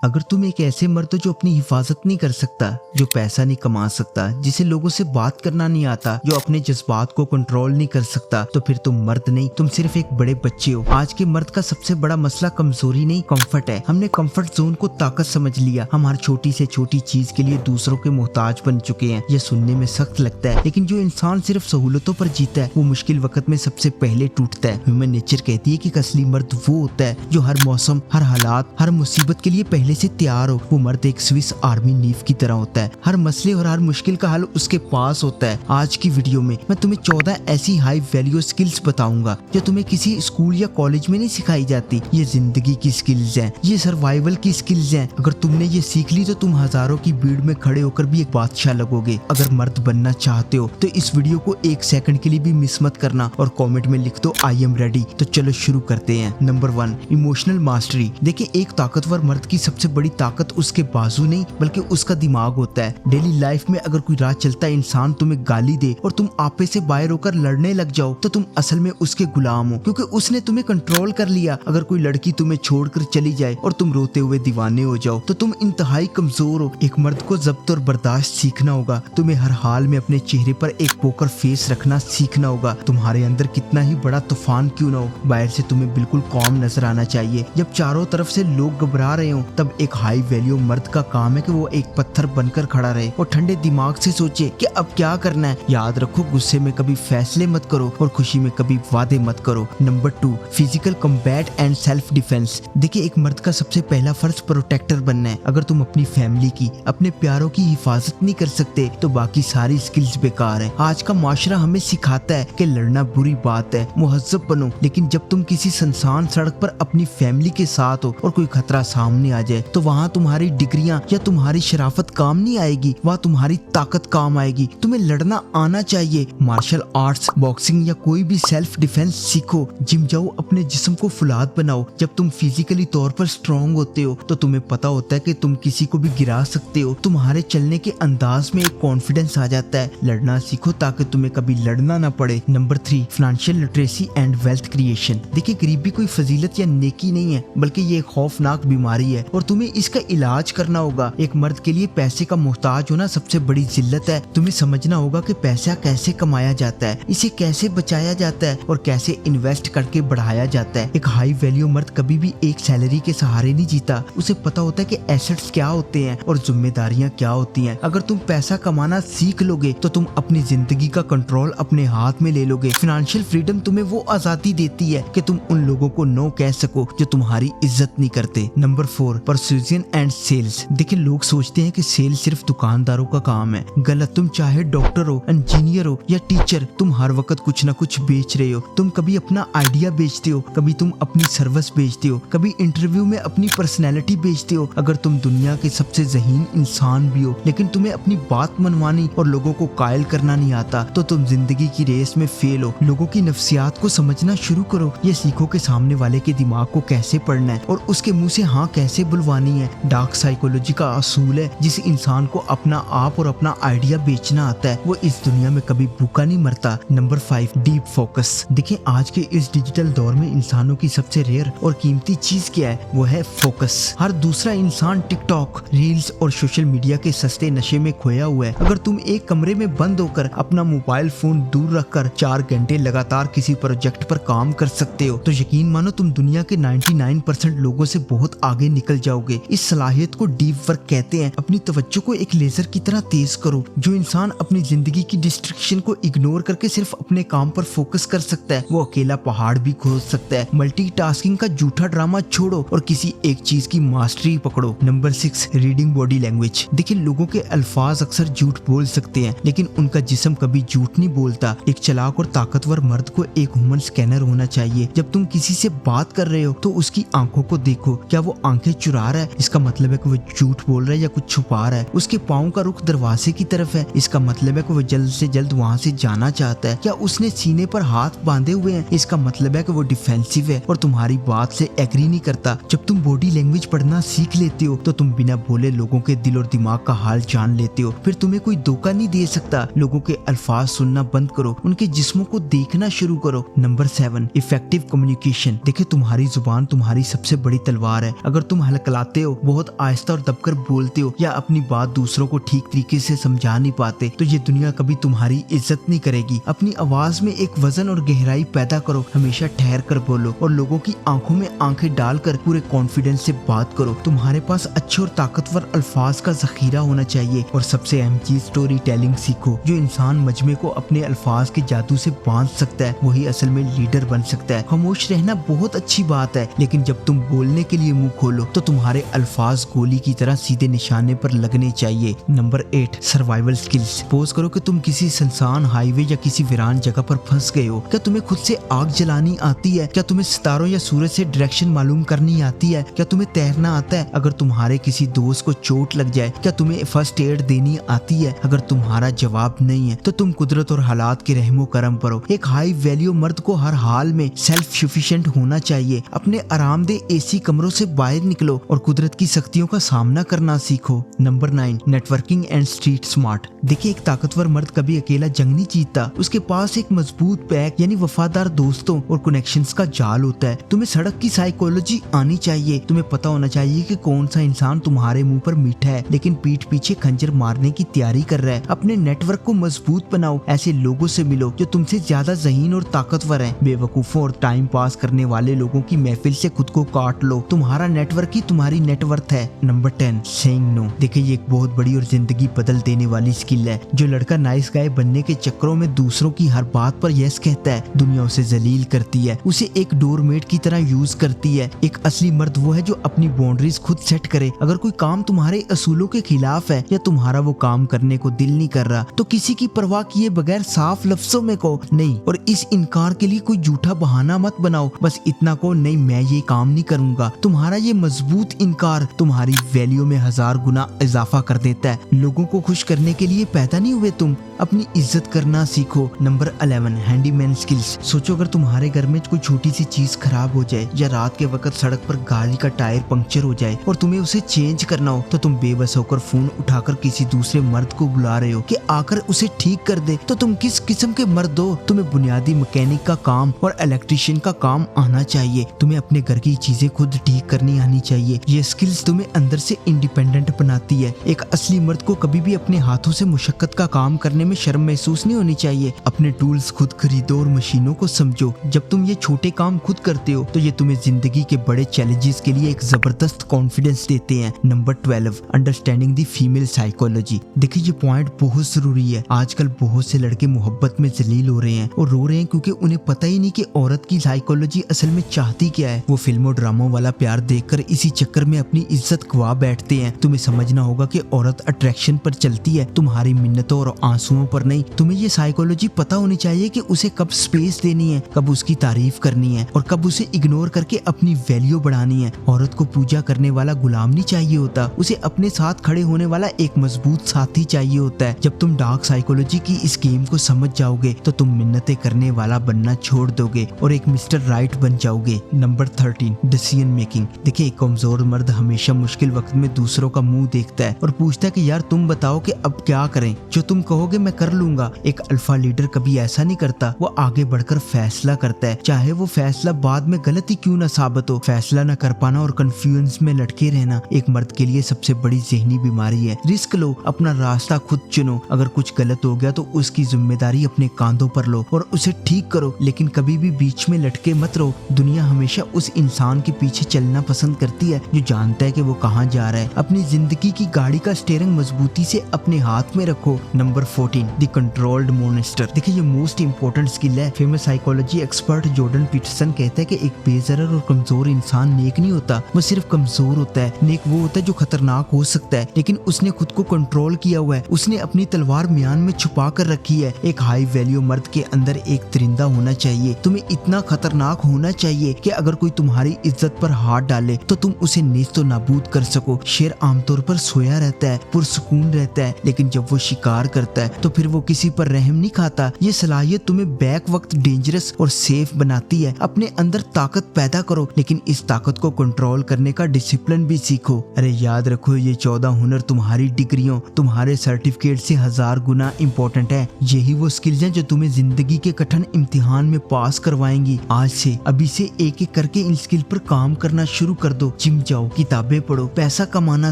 अगर तुम एक ऐसे मर्द हो जो अपनी हिफाजत नहीं कर सकता, जो पैसा नहीं कमा सकता, जिसे लोगों से बात करना नहीं आता, जो अपने जज्बात को कंट्रोल नहीं कर सकता, तो फिर तुम मर्द नहीं, तुम सिर्फ एक बड़े बच्चे हो। आज के मर्द का सबसे बड़ा मसला कमजोरी नहीं, कंफर्ट है। हमने कंफर्ट जोन को ताकत समझ लिया। हम हर छोटी से छोटी चीज के लिए दूसरों के मोहताज बन चुके हैं। यह सुनने में सख्त लगता है, लेकिन जो इंसान सिर्फ सहूलतों पर जीता है वो मुश्किल वक्त में सबसे पहले टूटता है। ह्यूमन नेचर कहती है कि असली मर्द वो होता है जो हर मौसम, हर हालात, हर मुसीबत के लिए पहले से तैयार हो। वो मर्द एक स्विस आर्मी नीव की तरह होता है। हर मसले और हर मुश्किल का हल उसके पास होता है। आज की वीडियो में मैं तुम्हें 14 ऐसी हाई वैल्यू स्किल्स बताऊंगा जो तुम्हें किसी स्कूल या कॉलेज में नहीं सिखाई जाती। ये जिंदगी की स्किल्स हैं, ये सर्वाइवल की स्किल्स हैं। अगर तुमने ये सीख ली तो तुम हजारों की भीड़ में खड़े होकर भी एक बादशाह लगोगे। अगर मर्द बनना चाहते हो तो इस वीडियो को एक सेकंड के लिए भी मिस मत करना और कमेंट में लिख दो आई एम रेडी। तो चलो शुरू करते हैं। Number 1, emotional mastery. देखिए, एक ताकतवर मर्द की सबसे बड़ी ताकत उसके बाजू नहीं बल्कि उसका दिमाग होता है। डेली लाइफ में अगर कोई राह चलता इंसान तुम्हें गाली दे और तुम आपे से बाहर होकर लड़ने लग जाओ तो तुम असल में उसके गुलाम हो, क्योंकि उसने तुम्हें कंट्रोल कर लिया। अगर कोई लड़की तुम्हें छोड़कर चली जाए और तुम रोते हुए दीवाने हो जाओ तो तुम इंतहाई कमजोर हो। एक मर्द को जब्त और बर्दाश्त सीखना होगा। तुम्हें हर हाल में अपने चेहरे पर एक पोकर फेस रखना सीखना होगा। तुम्हारे अंदर कितना ही बड़ा तूफान क्यों ना हो, बाहर से तुम्हें बिल्कुल कॉम नजर आना चाहिए। जब चारों तरफ से लोग घबरा रहे हो तब एक हाई वैल्यू मर्द का काम है कि वो एक पत्थर बनकर खड़ा रहे और ठंडे दिमाग से सोचे कि अब क्या करना है। याद रखो, गुस्से में कभी फैसले मत करो और खुशी में कभी वादे मत करो। Number 2, physical combat and self defence. देखिए, एक मर्द का सबसे पहला फर्ज प्रोटेक्टर बनना है। अगर तुम अपनी फैमिली की, अपने प्यारों की हिफाजत नहीं कर सकते तो बाकी सारी स्किल्स बेकार है। आज का माशरा हमें सिखाता है कि लड़ना बुरी बात है, मुहज्जब बनो, लेकिन जब तुम किसी सुनसान सड़क पर अपनी फैमिली के साथ हो और कोई खतरा सामने आ जाए तो वहाँ तुम्हारी डिग्रियां या तुम्हारी शराफत काम नहीं आएगी, वहाँ तुम्हारी ताकत काम आएगी। तुम्हें लड़ना आना चाहिए। मार्शल आर्ट्स, बॉक्सिंग या कोई भी सेल्फ डिफेंस सीखो। जिम जाओ, अपने जिस्म को फुलाद बनाओ। जब तुम फिजिकली तौर पर स्ट्रॉन्ग होते हो तो तुम्हें पता होता है कि तुम किसी को भी गिरा सकते हो। तुम्हारे चलने के अंदाज में एक कॉन्फिडेंस आ जाता है। लड़ना सीखो ताकि तुम्हें कभी लड़ना ना पड़े। Number 3, financial literacy and wealth creation. देखिए, गरीबी कोई फजीलत या नेकी नहीं है, बल्कि ये एक खौफनाक बीमारी है और तुम्हें इसका इलाज करना होगा। एक मर्द के लिए पैसे का मोहताज होना सबसे बड़ी जिल्लत है। तुम्हें समझना होगा कि पैसा कैसे कमाया जाता है, इसे कैसे बचाया जाता है और कैसे इन्वेस्ट करके बढ़ाया जाता है। एक हाई वैल्यू मर्द कभी भी एक सैलरी के सहारे नहीं जीता। उसे पता होता है कि एसेट्स क्या होते हैं और जिम्मेदारियां क्या होती हैं। अगर तुम पैसा कमाना सीख लोगे तो तुम अपनी जिंदगी का कंट्रोल अपने हाथ में ले लोगे। फाइनेंशियल फ्रीडम तुम्हें वो आजादी देती है कि तुम उन लोगों को नो कह सको जो तुम्हारी इज्जत नहीं करते। Number 4, persuasion and sales. देखिए, लोग सोचते हैं कि सेल सिर्फ दुकानदारों का काम है। गलत। तुम चाहे डॉक्टर हो, इंजीनियर हो या टीचर, तुम हर वक्त कुछ ना कुछ बेच रहे हो। तुम कभी अपना आइडिया बेचते हो, कभी तुम अपनी सर्विस बेचते हो, कभी इंटरव्यू में अपनी पर्सनैलिटी बेचते हो। अगर तुम दुनिया के सबसे ज़हीन इंसान भी हो लेकिन तुम्हें अपनी बात मनवानी और लोगों को कायल करना नहीं आता तो तुम जिंदगी की रेस में फेल हो। लोगों की नफ्सियात को समझना शुरू करो। ये सीखो कि सामने वाले के दिमाग को कैसे पढ़ना है और उसके मुंह से हाँ कैसे बुलवानी है। डार्क साइकोलॉजी का असूल है, जिस इंसान को अपना आप और अपना आइडिया बेचना आता है वो इस दुनिया में कभी भूखा नहीं मरता। Number 5, deep focus. देखिए, आज के इस डिजिटल दौर में इंसानों की सबसे रेयर और कीमती चीज क्या है? वो है फोकस। हर दूसरा इंसान टिकटॉक, रील्स और सोशल मीडिया के सस्ते नशे में खोया हुआ है। अगर तुम एक कमरे में बंद होकर अपना मोबाइल फोन दूर रखकर 4 घंटे लगातार किसी प्रोजेक्ट पर काम कर सकते हो तो यकीन मानो तुम दुनिया के 99% लोगों से बहुत आगे निकल जाओगे। इस सलाहियत को डीप वर्क कहते हैं। अपनी तवज्जो को एक लेजर की तरह तेज करो। जो इंसान अपनी जिंदगी की डिस्ट्रैक्शन को इग्नोर करके सिर्फ अपने काम पर फोकस कर सकता है वो अकेला पहाड़ भी खोद सकता है। मल्टीटास्किंग का झूठा ड्रामा छोड़ो और किसी एक चीज की मास्टरी पकड़ो। Number 6, reading body language. देखिए, लोगों के अल्फाज अक्सर झूठ बोल सकते हैं लेकिन उनका जिस्म कभी झूठ नहीं बोलता। एक चालाक और ताकतवर मर्द को एक ह्यूमन स्कैनर होना चाहिए। जब तुम किसी से बात कर रहे हो तो उसकी आंखों को देखो। क्या वो आंखें चुरा रहा है? इसका मतलब है कि वो झूठ बोल रहा है या कुछ छुपा रहा है। उसके पाँव का रुख दरवाजे की तरफ है, इसका मतलब है कि वो जल्द से जल्द वहाँ से जाना चाहता है। क्या उसने सीने पर हाथ बांधे हुए हैं? इसका मतलब है कि वो डिफेंसिव है और तुम्हारी बात से एग्री नहीं करता। जब तुम बॉडी लैंग्वेज पढ़ना सीख लेते हो तो तुम बिना बोले लोगों के दिल और दिमाग का हाल जान लेते हो। फिर तुम्हें कोई धोखा नहीं दे सकता। लोगों के अल्फाज सुनना बंद करो, उनके जिस्मों को देखना शुरू करो। Number 7, effective communication. देखिए, तुम्हारी जुबान तुम्हारी सबसे बड़ी तलवार है। अगर तुम हल्का निकलाते हो, बहुत आहिस्ता और दबकर बोलते हो या अपनी बात दूसरों को ठीक तरीके से समझा नहीं पाते, तो ये दुनिया कभी तुम्हारी इज्जत नहीं करेगी। अपनी आवाज में एक वजन और गहराई पैदा करो, हमेशा ठहर कर बोलो और लोगों की आंखों में आंखें डालकर पूरे कॉन्फिडेंस से बात करो। तुम्हारे पास अच्छे और ताकतवर अल्फाज का जखीरा होना चाहिए। और सबसे अहम चीज, स्टोरी टेलिंग सीखो। जो इंसान मजमे को अपने अल्फाज के जादू से बांध सकता है वही असल में लीडर बन सकता है। खामोश रहना बहुत अच्छी बात है, लेकिन जब तुम बोलने के लिए मुंह खोलो तो तुम्हारे अल्फाज गोली की तरह सीधे निशाने पर लगने चाहिए। Number 8, survival skills. सपोज करो कि तुम किसी सुनसान हाईवे या किसी वीरान जगह पर फंस गए हो। क्या तुम्हें खुद से आग जलानी आती है? क्या तुम्हें सितारों या सूरज से डायरेक्शन मालूम करनी आती है? क्या तुम्हें तैरना आता है? अगर तुम्हारे किसी दोस्त को चोट लग जाए, क्या तुम्हें फर्स्ट एड देनी आती है? अगर तुम्हारा जवाब नहीं है तो तुम कुदरत और हालात के रहमो करम परो। एक हाई वैल्यू मर्द को हर हाल में सेल्फ सफिशिएंट होना चाहिए। अपने आरामदेह एसी कमरों से बाहर निकलो और कुदरत की सख्तियों का सामना करना सीखो। Number 9, networking and street smart. देखिए, एक ताकतवर मर्द कभी अकेला जंग नहीं जीतता। उसके पास एक मजबूत पैक यानी वफादार दोस्तों और कनेक्शंस का जाल होता है। तुम्हें सड़क की साइकोलॉजी आनी चाहिए। तुम्हें पता होना चाहिए कि कौन सा इंसान तुम्हारे मुंह पर मीठा है लेकिन पीठ पीछे खंजर मारने की तैयारी कर रहा है। अपने नेटवर्क को मजबूत बनाओ। ऐसे लोगों से मिलो जो तुमसे ज्यादा ज़हीन और ताकतवर हैं। बेवकूफों और टाइम पास करने वाले लोगों की महफिल से खुद को काट लो। तुम्हारा नेटवर्क ही तुम्हारी नेटवर्थ है। Number 10, saying no. देखिए, ये एक बहुत बड़ी और जिंदगी बदल देने वाली स्किल है। जो लड़का नाइस गाय बनने के चक्करों में दूसरों की हर बात पर यस कहता है, दुनिया उसे जलील करती है, उसे एक डोरमेट की तरह यूज करती है। एक असली मर्द वो है जो अपनी बाउंड्रीज खुद सेट करे। अगर कोई काम तुम्हारे असूलों के खिलाफ है या तुम्हारा वो काम करने को दिल नहीं कर रहा तो किसी की परवाह किए बगैर साफ लफ्जों में कहो नहीं, और इस इनकार के लिए कोई झूठा बहाना मत बनाओ। बस इतना कहो, नहीं मैं ये काम नहीं करूंगा। तुम्हारा ये मजबूत इनकार तुम्हारी वैल्यू में 1000 गुना इजाफा कर देता है। लोगों को खुश करने के लिए पैदा नहीं हुए तुम, अपनी इज्जत करना सीखो। Number 11, handyman skills. सोचो, अगर तुम्हारे घर में कोई छोटी सी चीज खराब हो जाए या रात के वक्त सड़क पर गाड़ी का टायर पंक्चर हो जाए और तुम्हें उसे चेंज करना हो, तो तुम बेबस होकर फोन उठाकर किसी दूसरे मर्द को बुला रहे हो कि आकर उसे ठीक कर दे। तो तुम किस किस्म के मर्द हो? तुम्हें बुनियादी मैकेनिक का काम और इलेक्ट्रिशियन का काम आना चाहिए। तुम्हें अपने घर की चीजें खुद ठीक करनी आनी चाहिए। ये स्किल्स तुम्हें अंदर से इंडिपेंडेंट बनाती है। एक असली मर्द को कभी भी अपने हाथों से मुशक्कत का काम करने में शर्म महसूस नहीं होनी चाहिए। अपने टूल्स खुद खरीदो और मशीनों को समझो। जब तुम ये छोटे काम खुद करते हो तो ये तुम्हें जिंदगी के बड़े चैलेंजेस के लिए एक जबरदस्त कॉन्फिडेंस देते हैं। Number 12, understanding the female psychology. देखिए, ये पॉइंट बहुत जरूरी है। आजकल बहुत से लड़के मोहब्बत में जलील हो रहे हैं और रो रहे हैं क्योंकि उन्हें पता ही नहीं कि औरत की साइकोलॉजी असल में चाहती क्या है। वो फिल्मों ड्रामों वाला प्यार देखकर इसी चक्कर में अपनी इज्जत गवा बैठते हैं। तुम्हें समझना होगा कि औरत अट्रैक्शन पर चलती है, तुम्हारी मिन्नतों और आंसुओं पर नहीं। तुम्हें ये साइकोलॉजी पता होनी चाहिए कि उसे कब स्पेस देनी है, कब उसकी तारीफ करनी है और कब उसे इग्नोर करके अपनी वैल्यू बढ़ानी है। औरत को पूजा करने वाला गुलाम नहीं चाहिए होता, उसे अपने साथ खड़े होने वाला एक मजबूत साथी चाहिए होता है। जब तुम डार्क साइकोलॉजी की इस गेम को समझ जाओगे तो तुम मिन्नतें करने वाला बनना छोड़ दोगे और एक मिस्टर राइट बन जाओगे। Number 13, decision making. देखिए, एक कमजोर मर्द हमेशा मुश्किल वक्त में दूसरों का मुंह देखता है और पूछता है कि यार तुम बताओ कि अब क्या करें, जो तुम कहोगे मैं कर लूंगा। एक अल्फा लीडर कभी ऐसा नहीं करता, वो आगे बढ़कर फैसला करता है, चाहे वो फैसला बाद में गलत ही क्यों ना साबित हो। फैसला न कर पाना और कंफ्यूजन में लटके रहना एक मर्द के लिए सबसे बड़ी जहनी बीमारी है। रिस्क लो, अपना रास्ता खुद चुनो। अगर कुछ गलत हो गया तो उसकी जिम्मेदारी अपने कांधों पर लो और उसे ठीक करो, लेकिन कभी भी बीच में लटके मत रहो। दुनिया हमेशा उस इंसान के पीछे चलना पसंद करती है जो जानता है कि वो कहाँ जा रहा है। अपनी जिंदगी की गाड़ी का स्टीयरिंग मजबूती से अपने हाथ में रखो। Number 14, the controlled monster. देखिए, ये मोस्ट इंपोर्टेंट स्किल है। Famous psychology expert Jordan Peterson कहते हैं कि एक बेजरर और कमजोर इंसान नेक नहीं होता, वो सिर्फ कमजोर होता है। नेक वो होता है जो खतरनाक हो सकता है लेकिन उसने खुद को कंट्रोल किया हुआ है, उसने अपनी तलवार म्यान में छुपा कर रखी है। एक हाई वैल्यू मर्द के अंदर एक परिंदा होना चाहिए। तुम्हें इतना खतरनाक होना चाहिए कि अगर कोई तुम्हारी इज्जत पर हाथ डाले तो तुम उसे नेस्तो नाबूद कर सको। शेर आमतौर पर सोया रहता है, पुरसुकून रहता है, लेकिन जब वो शिकार करता है तो फिर वो किसी पर रहम नहीं खाता। ये सलाहियत तुम्हें बैक वक्त डेंजरस और सेफ बनाती है। अपने अंदर ताकत पैदा करो, लेकिन इस ताकत को कंट्रोल करने का डिसिप्लिन भी सीखो। अरे याद रखो, ये 14 हुनर तुम्हारी डिग्रियों, तुम्हारे सर्टिफिकेट से 1000 गुना इम्पोर्टेंट है। यही वो स्किल्स हैं जो तुम्हें जिंदगी के कठिन इम्तिहान में पास करवाएंगी। आज से, अभी से एक एक करके इन स्किल पर काम करना शुरू कर दो। जिम जिम जाओ, किताबें पढ़ो, पैसा कमाना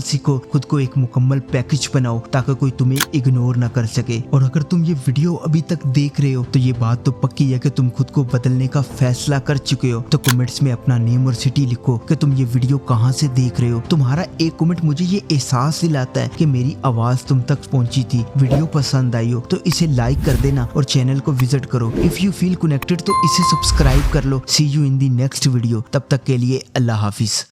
सीखो, खुद को एक मुकम्मल पैकेज बनाओ ताकि कोई तुम्हें इग्नोर ना कर सके। और अगर तुम ये वीडियो अभी तक देख रहे हो तो ये बात तो पक्की है कि तुम खुद को बदलने का फैसला कर चुके हो। तो कमेंट्स में अपना नेम और सिटी लिखो कि तुम ये वीडियो कहाँ से देख रहे हो। तुम्हारा एक कमेंट मुझे ये एहसास दिलाता है कि मेरी आवाज तुम तक पहुंची थी। वीडियो पसंद आई हो तो इसे लाइक कर देना और चैनल को विजिट करो। इफ यू फील कनेक्टेड तो इसे सब्सक्राइब कर लो। See you in the next video. तब तक के लिए अल्लाह हाफिज।